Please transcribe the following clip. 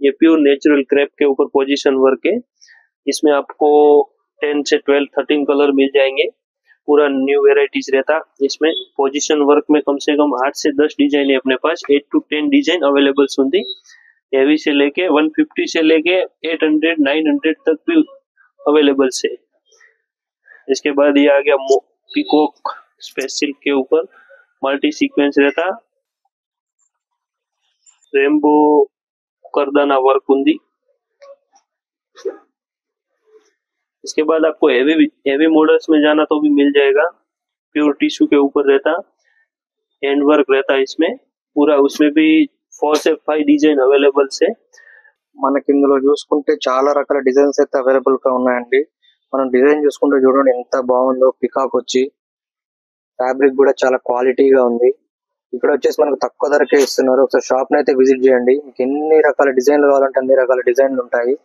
ये pure natural crepe के ऊपर पोजीशन वर्क है। इसमें आपको 10 से 12 13 कलर मिल जाएंगे। पूरा न्यू वेराइटीज रहता। इसमें पोजीशन वर्क में कम से कम 8 से 10 डिजाइन है अपने पास। 8 to 10 डिजाइन अवेलेबल सुनती। हेवी से लेके 150 से लेके 800 900 तक भी अवेलेबल से। इसके बाद ये आ गया पीकॉक स्पेशल के ऊपर मल्टी सीक्वेंस रहता। रेनबो करदाना वर्क उंदी। इसके बाद आपको हेवी मॉडल्स में जाना तो भी मिल जाएगा। प्योर टिश्यू के ऊपर रहता, हैंड वर्क रहता इसमें पूरा। उसमें भी 4 से 5 డిజైన్ అవైలబుల్ సే। మనకి ఇందులో చూసుకుంటే చాలా రకాల డిజైన్స్ అయితే అవైలబుల్ గా ఉన్నాయండి। మనం డిజైన్ చూసుకుంటే చూడండి ఎంత బాగుందో। పికాక్ వచ్చి ఫ్యాబ్రిక్ కూడా చాలా క్వాలిటీగా ఉంది। ఇక్కడ వచ్చేసి మనకు తక్కువ ధరకే ఇస్తున్నారు। ఒకసారి షాప్ ని అయితే విజిట్ చేయండి। మీకు ఎన్ని రకాల డిజైన్లు కావాలంటే అన్ని రకాల డిజైన్లు ఉంటాయి।